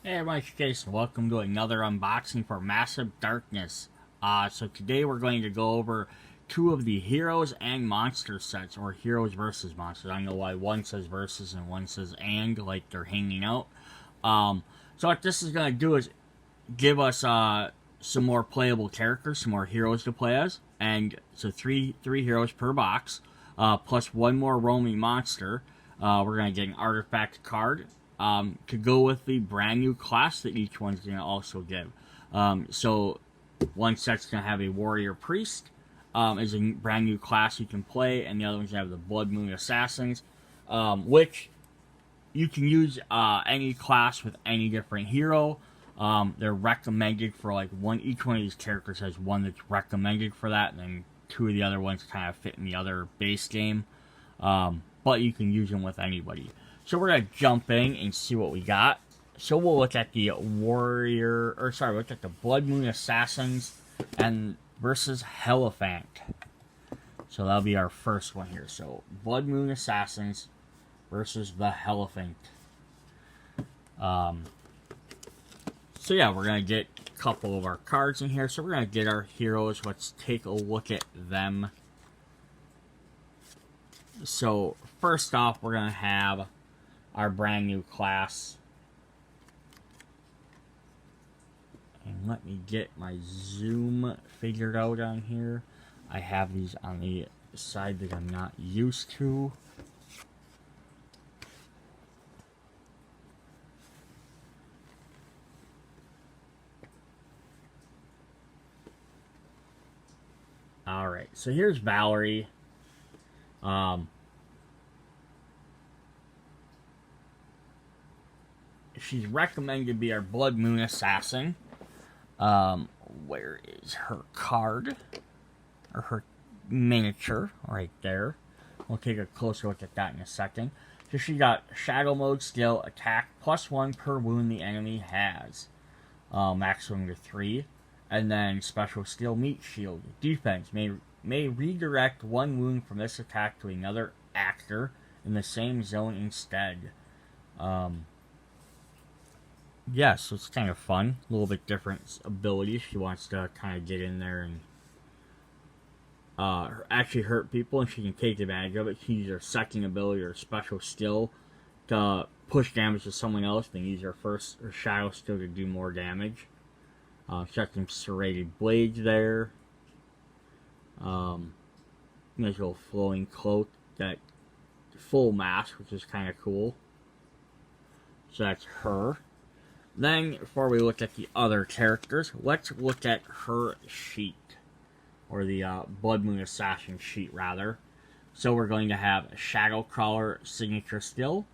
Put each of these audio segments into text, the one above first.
Hey everyone, it's Jason. Welcome to another unboxing for Massive Darkness. So today we're going to go over two of the Heroes and Monster sets, or Heroes versus Monsters. I don't know why one says versus and one says and, like they're hanging out. So what this is going to do is give us some more playable characters, some more heroes to play as, and so three heroes per box, plus one more roaming monster. We're going to get an artifact card to go with the brand new class that each one's going to also give. So one set's going to have a warrior priest, is a brand new class you can play, and the other one's going to have the Bloodmoon assassins, which you can use any class with any different hero. They're recommended for like one. Each one of these characters has one that's recommended for that, and then two of the other ones kind of fit in the other base game. But you can use them with anybody. So we're gonna jump in and see what we got. So we'll look at the look at the Bloodmoon assassins and versus Hellephant. So that'll be our first one here. So Bloodmoon assassins versus the Hellephant. So yeah, we're gonna get a couple of our cards in here. So we're gonna get our heroes. Let's take a look at them. So first off, we're gonna have our brand new class. And let me get my zoom figured out on here. I have these on the side that I'm not used to. Alright, so here's Valerie. She's recommended to be our Bloodmoon assassin. Where is her card? Or her miniature, right there. We'll take a closer look at that in a second. So she got Shadow Mode skill, attack +1 per wound the enemy has. Maximum to 3. And then special skill, Meat Shield. Defense may redirect one wound from this attack to another actor in the same zone instead. Yeah, so it's kind of fun. A little bit different ability. She wants to kind of get in there and actually hurt people, and she can take advantage of it. She uses her second ability or special skill to push damage to someone else, then use her shadow skill to do more damage. She's got some serrated blades there. Nice little flowing cloak, that full mask, which is kind of cool. So that's her. Then, before we look at the other characters, let's look at her sheet. Or the Bloodmoon Assassin sheet, rather. So we're going to have a Shadow Crawler signature skill.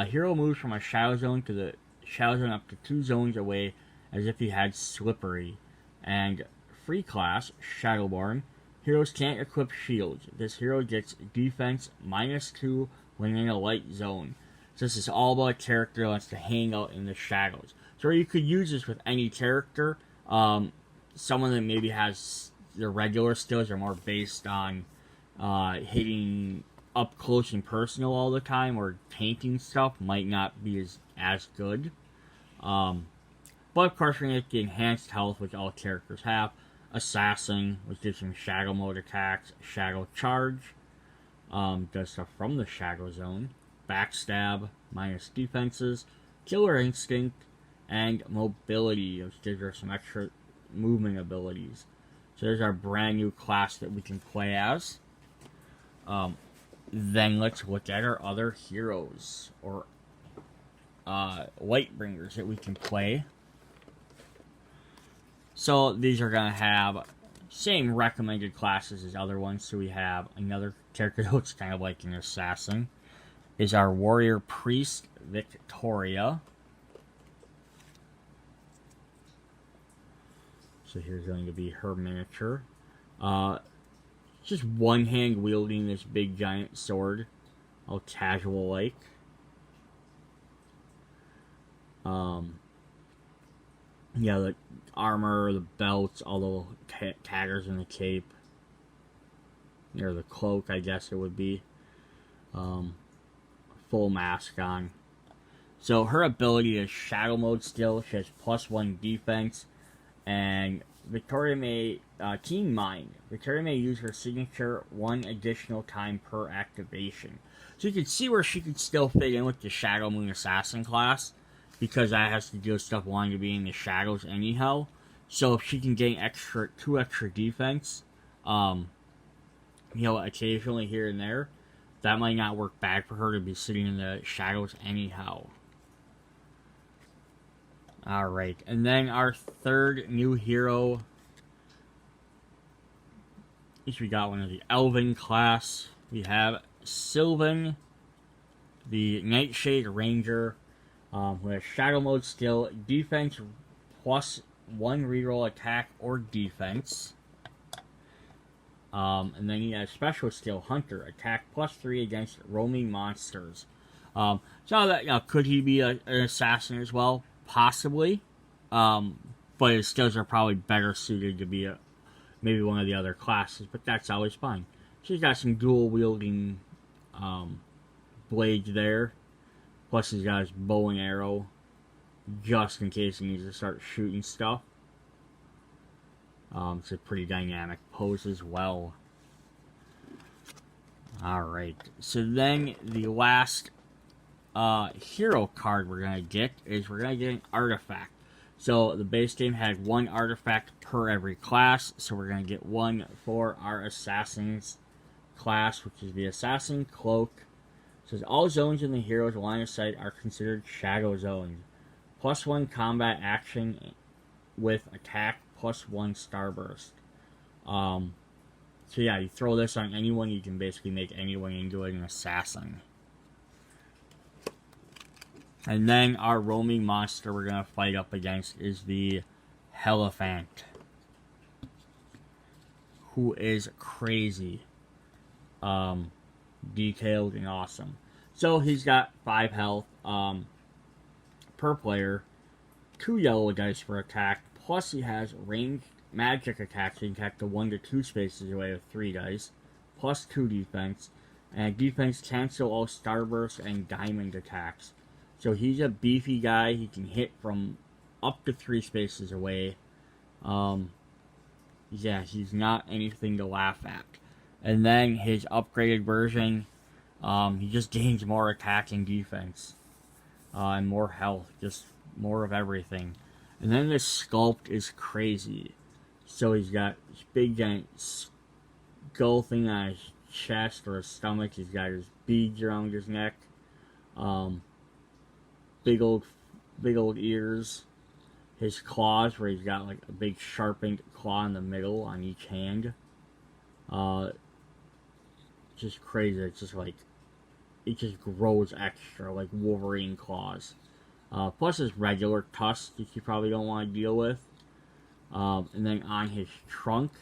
Hero moves from a shadow zone to the shadow zone up to 2 zones away as if he had Slippery. And free class, Shadowborn. Heroes can't equip shields. This hero gets defense -2 when in a light zone. So this is all about a character that wants to hang out in the shadows. So you could use this with any character. Someone that maybe has their regular skills are more based on hitting up close and personal all the time, or tanking stuff might not be as good. But of course we're going to get the enhanced health, which all characters have. Assassin, which gives him shadow mode attacks. Shadow charge, does stuff from the shadow zone. Backstab, minus defenses. Killer instinct, and mobility, which gives her some extra movement abilities. So there's our brand new class that we can play as. Then let's look at our other heroes, or Lightbringers that we can play. So these are going to have same recommended classes as other ones. So we have another character that looks kind of like an assassin. Is our warrior priest, Victoria. So here's going to be her miniature. Just one hand wielding this big giant sword. All casual like. Yeah, the armor, the belts, all the taggers in the cape. Or the cloak, I guess it would be. Full mask on. So her ability is Shadow Mode still. She has +1 defense. And Victoria may, Keen Mind. Victoria may use her signature 1 additional time per activation. So you can see where she could still fit in with the Shadow Moon Assassin class, because that has to do with stuff wanting to be in the shadows anyhow. So if she can gain 2 extra defense, occasionally here and there, that might not work bad for her to be sitting in the shadows anyhow. Alright, and then our third new hero, we got one of the Elven class. We have Sylvan, the Nightshade Ranger, with Shadow Mode still, defense +1 reroll attack or defense. And then he has special skill, Hunter, attack +3 against roaming monsters. So that, could he be an assassin as well? Possibly. But his skills are probably better suited to be maybe one of the other classes, but that's always fine. She's got some dual wielding blades there. Plus he's got his bow and arrow, just in case he needs to start shooting stuff. It's a pretty dynamic pose as well. Alright, so then the last hero card we're going to get is we're going to get an artifact. So the base game had 1 artifact per every class, so we're going to get 1 for our Assassin's class, which is the Assassin Cloak. It says all zones in the hero's line of sight are considered shadow zones. +1 combat action with attack +1 starburst. So yeah, you throw this on anyone, you can basically make anyone into an assassin. And then our roaming monster we're going to fight up against is the Hellephant, who is crazy, detailed, and awesome. So he's got 5 health per player, 2 yellow dice for attack, plus he has ranged magic attacks. He can attack to 1 to 2 spaces away with 3 dice, plus 2 defense, and defense cancel all starburst and diamond attacks. So he's a beefy guy. He can hit from up to 3 spaces away. Yeah, he's not anything to laugh at. And then his upgraded version, he just gains more attack and defense. And more health. Just more of everything. And then this sculpt is crazy. So he's got this big giant skull thing on his chest or his stomach. He's got his beads around his neck. Big old ears. His claws, where he's got like a big sharpened claw in the middle on each hand. Just crazy. It's just like, it just grows extra, like Wolverine claws. Plus his regular tusks, which you probably don't want to deal with. And then on his trunk,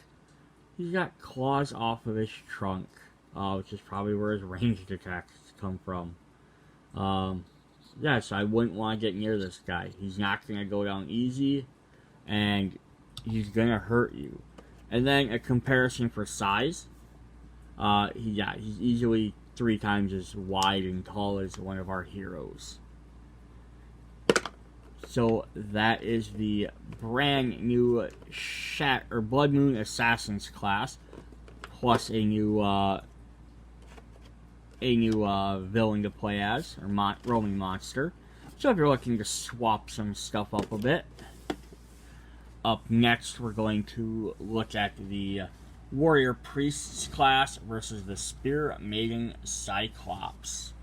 he's got claws off of his trunk, which is probably where his ranged attacks come from. Yeah, so I wouldn't want to get near this guy. He's not going to go down easy, and he's going to hurt you. And then a comparison for size. He's easily 3 times as wide and tall as one of our heroes. So that is the brand new Bloodmoon Assassin's class, plus a new villain to play as, or roaming monster. So if you're looking to swap some stuff up a bit. Up next, we're going to look at the Warrior Priest's class versus the Spearmaiden Cyclops.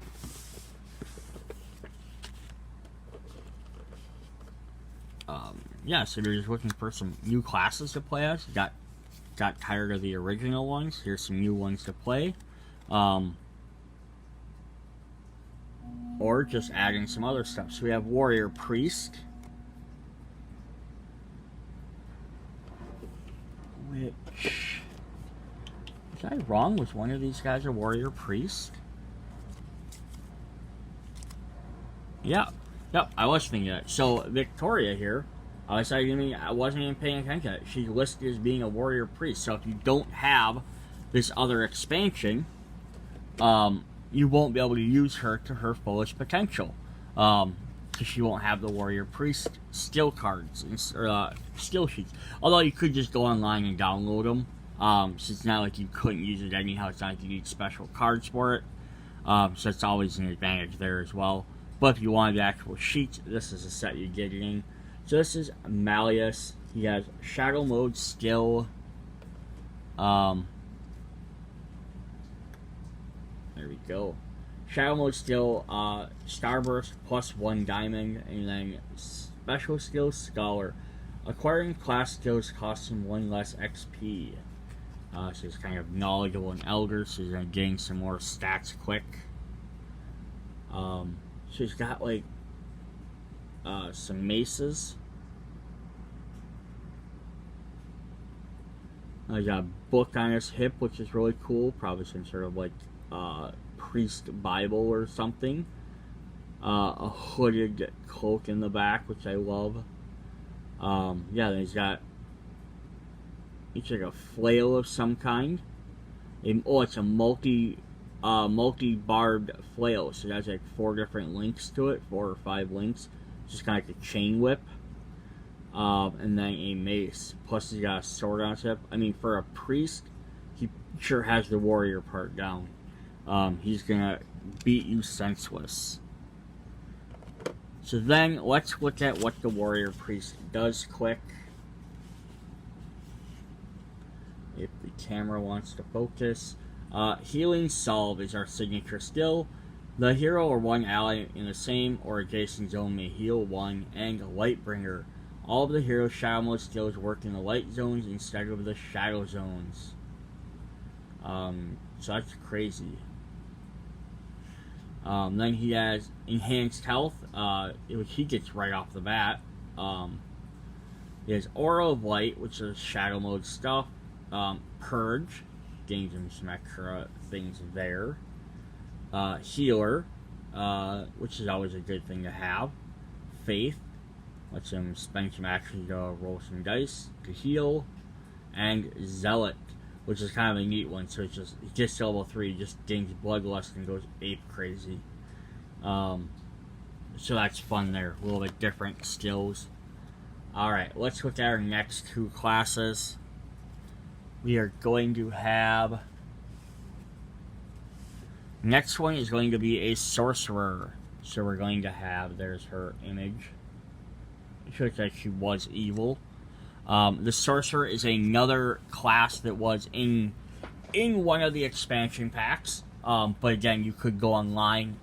So if you're just looking for some new classes to play as, got tired of the original ones, here's some new ones to play. Or just adding some other stuff. So we have Warrior Priest, which, was I wrong? Was one of these guys a Warrior Priest? Yeah. Yep, I was thinking that. So Victoria here, I wasn't even paying attention to it. She's listed as being a Warrior Priest. So if you don't have this other expansion, you won't be able to use her to her fullest potential. so she won't have the warrior priest skill cards or skill sheets. Although you could just go online and download them. So it's not like you couldn't use it anyhow. It's not like you need special cards for it. So it's always an advantage there as well. But if you wanted the actual sheets, this is a set you're getting. So this is Malleus. He has Shadow Mode skill. There we go. Shadow Mode skill, Starburst plus 1 diamond, and then special skill Scholar. Acquiring class skills costs him 1 less XP. So he's kind of knowledgeable and elder, so he's gonna gain some more stats quick. So he's got like some maces. He's got a book on his hip, which is really cool. Probably some sort of like priest Bible or something. A hooded cloak in the back, which I love. Yeah, then he's got it's like a flail of some kind. It's a multi-barbed flail, so it has like 4 different links to it, 4 or 5 links. It's just kind of like a chain whip. And then a mace. Plus he's got a sword on his hip. I mean, for a priest, he sure has the warrior part down. He's gonna beat you senseless. So then, let's look at what the warrior priest does quick. If the camera wants to focus. Healing Salve is our signature skill. The hero or one ally in the same or adjacent zone may heal 1, and Lightbringer. All of the hero's Shadow Mode skills work in the light zones instead of the shadow zones. So that's crazy. Then he has Enhanced Health, which he gets right off the bat. He has Aura of Light, which is Shadow Mode stuff. Purge, gains him some extra things there. Healer, which is always a good thing to have. Faith, lets him spend some action to roll some dice to heal. And Zealot, which is kind of a neat one. So it's just, he gets to level 3, just gains Bloodlust and goes ape crazy. So that's fun there. A little bit different skills. Alright, let's look at our next 2 classes. We are going to have... Next one is going to be a Sorcerer. So we're going to have... There's her image. It shows that she was evil. The Sorcerer is another class that was in one of the expansion packs. But again, you could go online.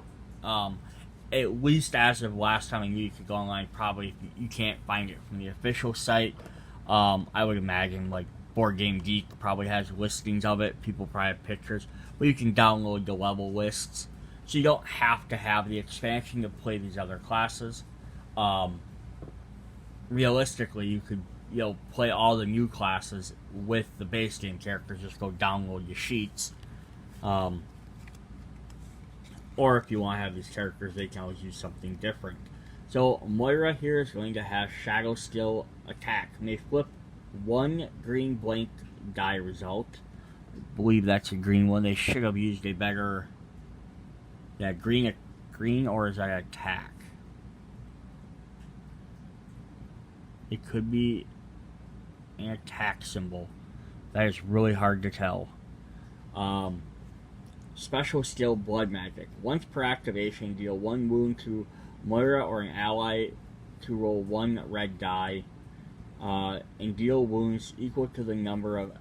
At least as of last time I knew, you could go online. Probably if you can't find it from the official site. I would imagine like Board Game Geek probably has listings of it. People probably have pictures. But you can download the level lists. So you don't have to have the expansion to play these other classes. Realistically, you could play all the new classes with the base game characters. Just go download your sheets. Or if you want to have these characters, they can always use something different. So Moira here is going to have Shadow Skill Attack. May flip 1 green blank die result. I believe that's a green one. They should have used a better... Yeah, green, or is that attack? It could be an attack symbol. That is really hard to tell. Special skill Blood Magic. Once per activation, deal 1 wound to Moira or an ally to roll 1 red die. And deal wounds equal to the number of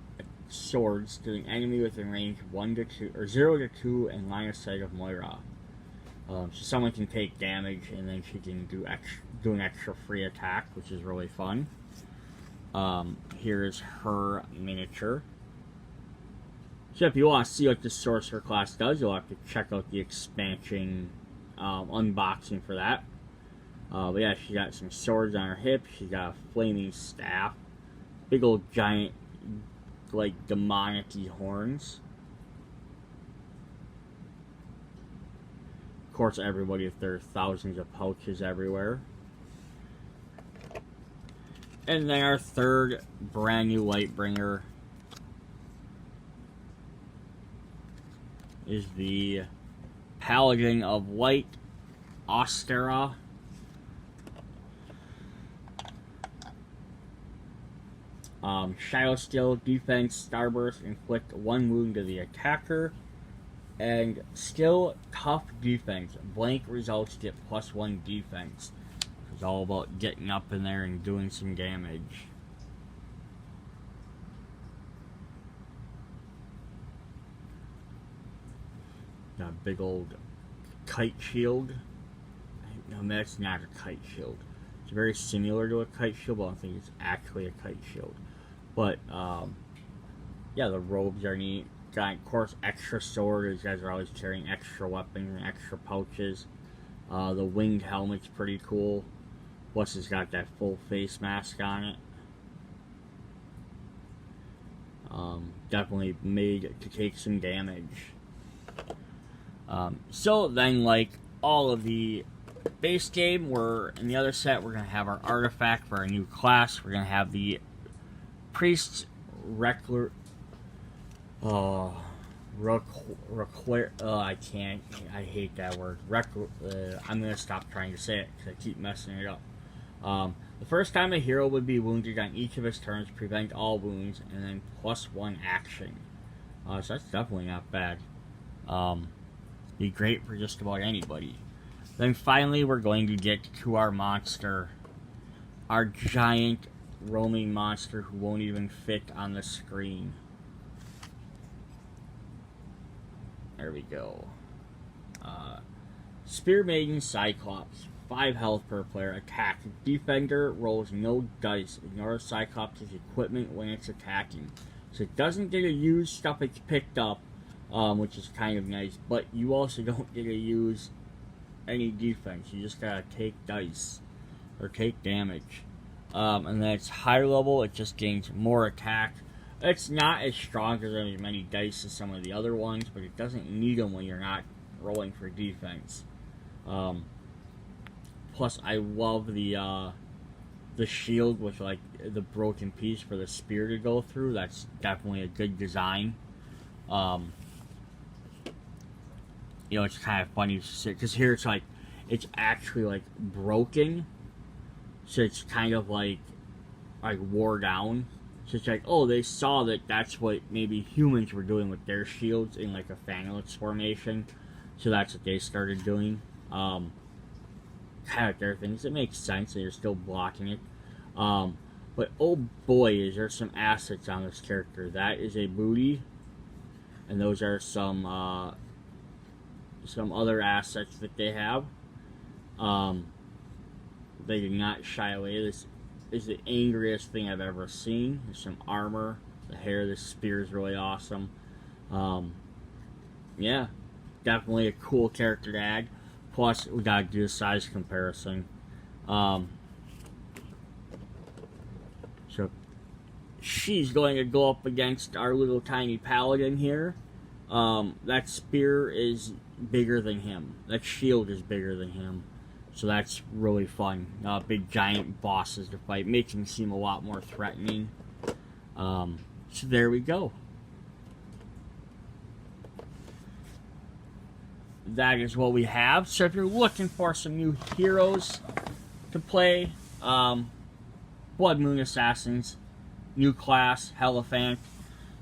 swords to an enemy within range 1 to 2 or 0 to 2 and line of sight of Moira. So someone can take damage and then she can do an extra free attack, which is really fun. Here is her miniature. So if you want to see what the Sorcerer class does, you'll have to check out the expansion unboxing for that. But yeah, she got some swords on her hip. She got a flaming staff. Big old giant, like, demonic-y horns. Of course, everybody, if there are thousands of pouches everywhere. And then our third brand new Lightbringer is the Paladin of Light, Ostera. Shadow Steel, Defense, Starburst, inflict 1 wound to the attacker. And still tough defense. Blank results get +1 defense. It's all about getting up in there and doing some damage. Got a big old kite shield. No, that's not a kite shield. It's very similar to a kite shield, but I don't think it's actually a kite shield. But, yeah, the robes are neat. Got, of course, extra sword. These guys are always carrying extra weapons and extra pouches. The winged helmet's pretty cool. Plus, it's got that full face mask on it. Definitely made to take some damage. So then, like all of the base game, in the other set, we're going to have our artifact for our new class. We're going to have the Priest's Recluse. I can't. I hate that word. I'm going to stop trying to say it because I keep messing it up. The first time a hero would be wounded on each of his turns, prevent all wounds, and then +1 action. So that's definitely not bad. Be great for just about anybody. Then finally, we're going to get to our monster. Our giant roaming monster who won't even fit on the screen. There we go. Spearmaiden Cyclops. 5 health per player. Attack. Defender rolls no dice. Ignore Cyclops' equipment when it's attacking. So it doesn't get to use stuff it's picked up, which is kind of nice. But you also don't get to use any defense. You just gotta take dice. Or take damage. And then it's higher level. It just gains more attack. It's not as strong as as many dice as some of the other ones, but it doesn't need them when you're not rolling for defense. Plus, I love the shield with like the broken piece for the spear to go through. That's definitely a good design. You know, it's kind of funny to see because here it's actually like broken, so it's kind of like wore down. So it's like, oh, they saw that that's what maybe humans were doing with their shields in like a phalanx formation. So that's what they started doing. Kind of their things. It makes sense that you're still blocking it. But oh boy, is there some assets on this character. That is a booty. And those are some other assets that they have. They did not shy away. This is the angriest thing I've ever seen. There's some armor. The hair of the spear is really awesome. Yeah, definitely a cool character to add. Plus, we gotta do a size comparison. So, she's going to go up against our little tiny paladin here. That spear is bigger than him. That shield is bigger than him. So that's really fun. Big giant bosses to fight. Makes him seem a lot more threatening. So there we go. That is what we have. So if you're looking for some new heroes to play, Bloodmoon Assassins, new class, Hellephant,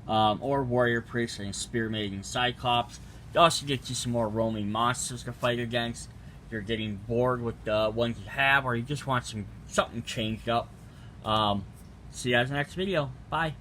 or Warrior Priest and Spearmaiden Cyclops. It also gets you some more roaming monsters to fight against. If you're getting bored with the ones you have, or you just want something changed up. See you guys in the next video. Bye.